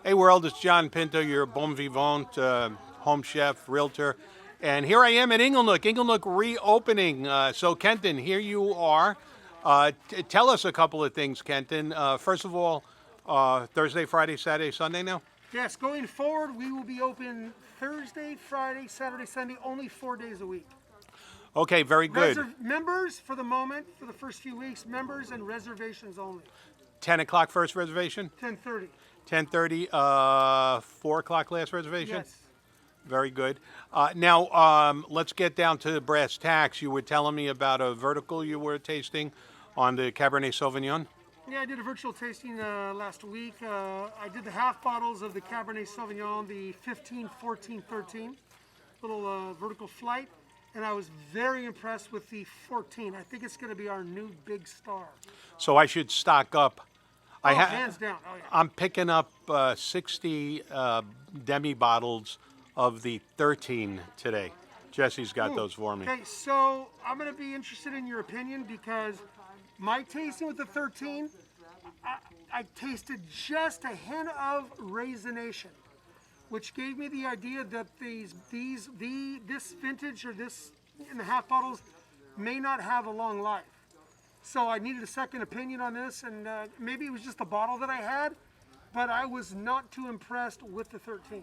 Hey world, it's John Pinto, your bon vivant, home chef, realtor. And here I am at Inglenook reopening. So Kenton, here you are. Tell us a couple of things, Kenton. First of all, Thursday, Friday, Saturday, Sunday now? Yes, going forward, we will be open Thursday, Friday, Saturday, Sunday, only 4 days a week. Okay, very good. Members for the moment, for the first few weeks, members and reservations only. 10 o'clock first reservation? 10:30. 10:30, 4 o'clock last reservation? Yes. Very good. Now, let's get down to brass tacks. You were telling me about a vertical you were tasting on the Cabernet Sauvignon? Yeah, I did a virtual tasting last week. I did the half bottles of the Cabernet Sauvignon, the 15, 14, 13, little vertical flight, and I was very impressed with the 14. I think it's going to be our new big star. So I should stock up. Hands down. Oh, yeah. I'm picking up 60 demi bottles of the 13 today. Jesse's got those for me. Okay, so I'm going to be interested in your opinion because my tasting with the 13, I tasted just a hint of raisination, which gave me the idea that this vintage or this in the half bottles may not have a long life. So I needed a second opinion on this, and maybe it was just the bottle that I had, but I was not too impressed with the 13.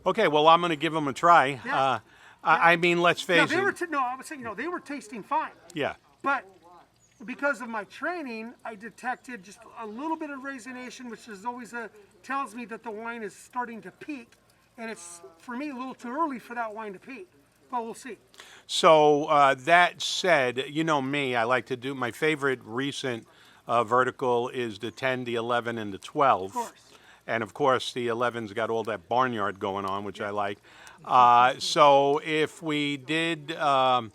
Okay, well, I'm going to give them a try. Yeah. I mean, let's face it. I would say, they were tasting fine. Yeah. But because of my training, I detected just a little bit of raisination, which is always tells me that the wine is starting to peak, and it's, for me, a little too early for that wine to peak. But we'll see. So that said, you know me, I like to do, my favorite recent vertical is the 10, the 11, and the 12. Of course. And of course, the 11's got all that barnyard going on, which I like. So if we did a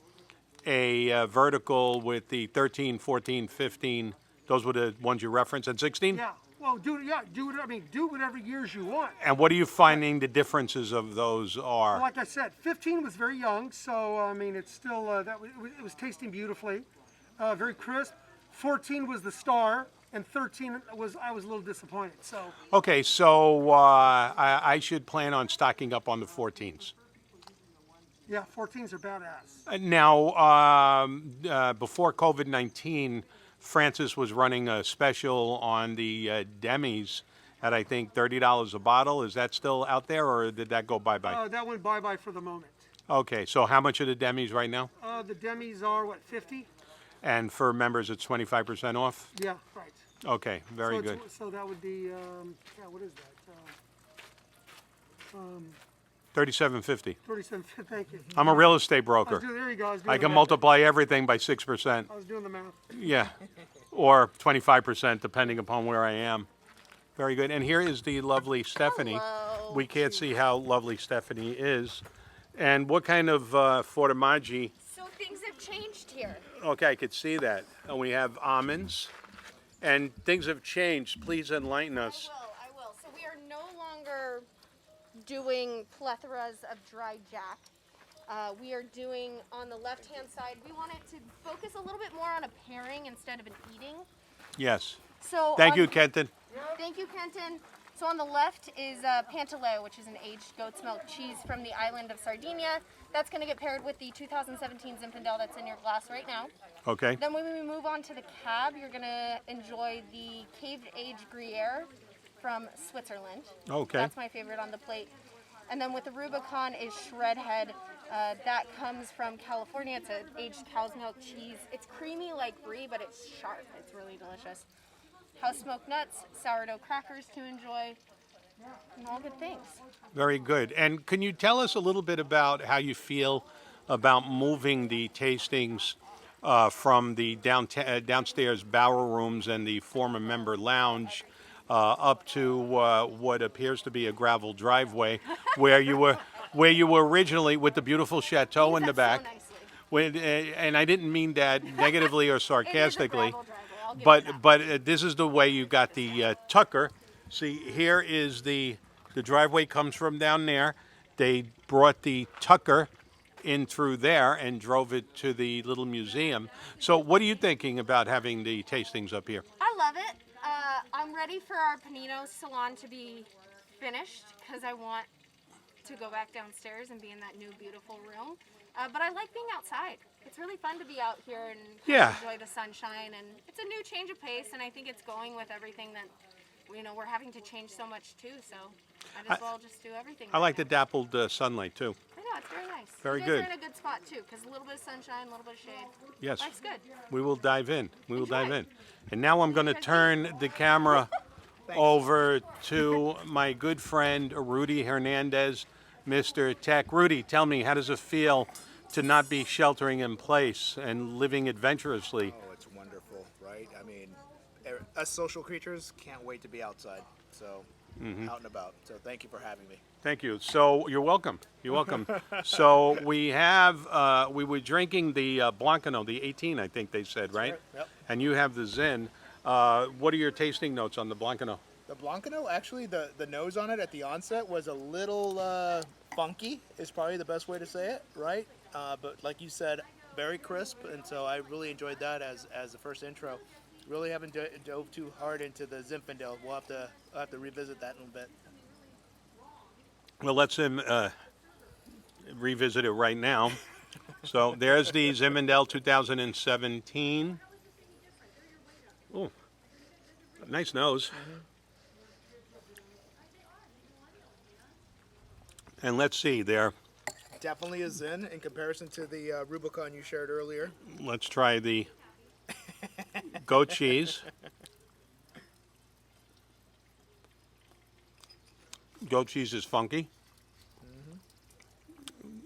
vertical with the 13, 14, 15, those were the ones you referenced, and 16? Yeah. Well, do whatever years you want. And what are you finding the differences of those are? Well, like I said, 15 was very young, so I mean, it's still it was tasting beautifully, very crisp. 14 was the star, and 13 I was a little disappointed. So. Okay, so I should plan on stocking up on the 14s. Yeah, 14s are badass. Now, before COVID-19, Francis was running a special on the demis at, I think, $30 a bottle. Is that still out there, or did that go bye-bye? That went bye-bye for the moment. Okay, so how much are the demis right now? The demis are, what, 50? And for members, it's 25% off? Yeah, right. Okay, very good. So that would be, what is that? $37.50. 37. Thank you. I'm a real estate broker. There you go. I can multiply everything by 6%. I was doing the math. Yeah, or 25%, depending upon where I am. Very good. And here is the lovely Stephanie. Hello. We can't see how lovely Stephanie is. And what kind of formaggi? So things have changed here. Okay, I could see that. And we have almonds. And things have changed. Please enlighten us. I will. So we are no longer doing plethoras of dry jack. We are doing, on the left-hand side, we wanted to focus a little bit more on a pairing instead of an eating. Yes. So Thank you, Kenton. Thank you, Kenton. So on the left is Pantaleo, which is an aged goat's milk cheese from the island of Sardinia. That's going to get paired with the 2017 Zinfandel that's in your glass right now. Okay. Then when we move on to the cab, you're going to enjoy the caved aged Gruyere from Switzerland. Okay. That's my favorite on the plate. And then with the Rubicon is shred head. That comes from California. It's an aged cow's milk cheese. It's creamy like brie, but it's sharp. It's really delicious. House smoked nuts, sourdough crackers to enjoy, and all good things. Very good. And can you tell us a little bit about how you feel about moving the tastings from the downstairs bower rooms and the former member lounge up to what appears to be a gravel driveway where you were originally, with the beautiful chateau in the back. So nicely. And I didn't mean that negatively or sarcastically. But this is the way you got the Tucker. See, here is the driveway comes from down there. They brought the Tucker in through there and drove it to the little museum. So what are you thinking about having the tastings up here? I love it. I'm ready for our Panino salon to be finished because I want to go back downstairs and be in that new beautiful room. But I like being outside. It's really fun to be out here and Yeah. enjoy the sunshine, and it's a new change of pace, and I think it's going with everything that we're having to change so much too, so might as well just do everything. I right like now. the dappled sunlight too. I know, it's very nice. Very you guys good. are in a good spot too, because a little bit of sunshine, a little bit of shade. Yes. Life's good. We will dive in. We will Enjoy. dive in. And now I'm going to turn the camera over to my good friend Rudy Hernandez, Mr. Tech. Rudy, tell me, how does it feel to not be sheltering in place and living adventurously? Oh, it's wonderful, right? I mean, us social creatures can't wait to be outside, so out and about. So thank you for having me. Thank you. So you're welcome. You're welcome. So we were drinking the Blancano, the 18, I think they said, right? Right, yep. And you have the Zin. What are your tasting notes on the Blancano? The Blancano, actually, the nose on it at the onset was a little funky, is probably the best way to say it, right? But like you said, very crisp, and so I really enjoyed that as the first intro. Really haven't dove too hard into the Zinfandel. I'll have to revisit that in a bit. Well, let's revisit it right now. So there's the Zinfandel 2017. Oh, nice nose. And let's see there. Definitely a Zin in comparison to the Rubicon you shared earlier. Let's try the goat cheese. Goat cheese is funky.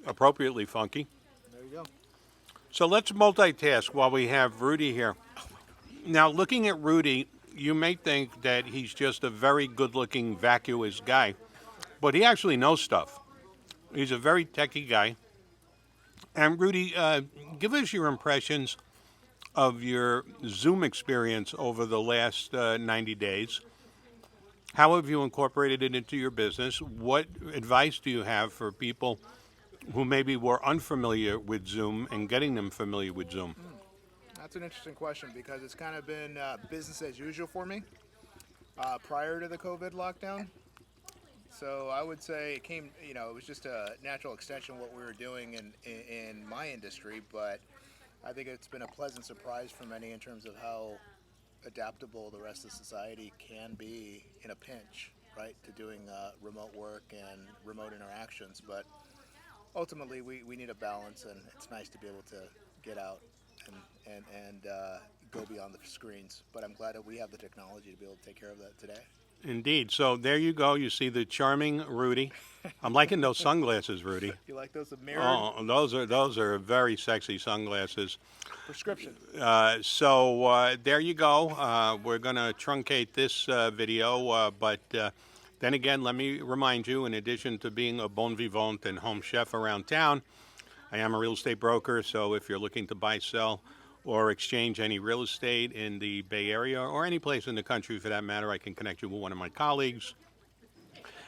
Appropriately funky. There you go. So let's multitask while we have Rudy here. Now, looking at Rudy, you may think that he's just a very good-looking, vacuous guy, but he actually knows stuff. He's a very techie guy. And Rudy, give us your impressions of your Zoom experience over the last 90 days. How have you incorporated it into your business? What advice do you have for people who maybe were unfamiliar with Zoom and getting them familiar with Zoom? That's an interesting question because it's kind of been business as usual for me prior to the COVID lockdown. So I would say it came, it was just a natural extension of what we were doing in my industry, but I think it's been a pleasant surprise for many in terms of how adaptable the rest of society can be in a pinch, right, to doing remote work and remote interactions. But ultimately, we need a balance, and it's nice to be able to get out and go beyond the screens. But I'm glad that we have the technology to be able to take care of that today. Indeed. So there you go. You see the charming Rudy. I'm liking those sunglasses, Rudy. You like those mirrored Oh, those are very sexy sunglasses. prescription? So there you go. We're going to truncate this video, but then again, let me remind you, in addition to being a bon vivant and home chef around town, I am a real estate broker, so if you're looking to buy, sell, or exchange any real estate in the Bay Area or any place in the country for that matter, I can connect you with one of my colleagues.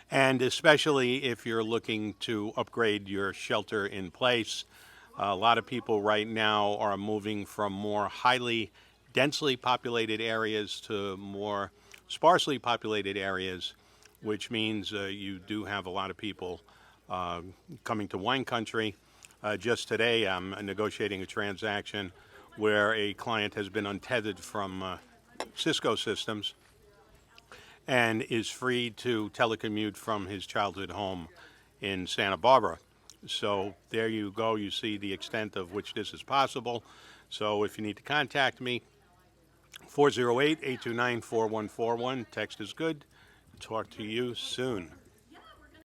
And especially if you're looking to upgrade your shelter in place. A lot of people right now are moving from more highly densely populated areas to more sparsely populated areas, which means you do have a lot of people coming to wine country. Just today, I'm negotiating a transaction where a client has been untethered from Cisco systems and is free to telecommute from his childhood home in Santa Barbara. So there you go. You see the extent of which this is possible. So if you need to contact me, 408-829-4141. Text is good. Talk to you soon.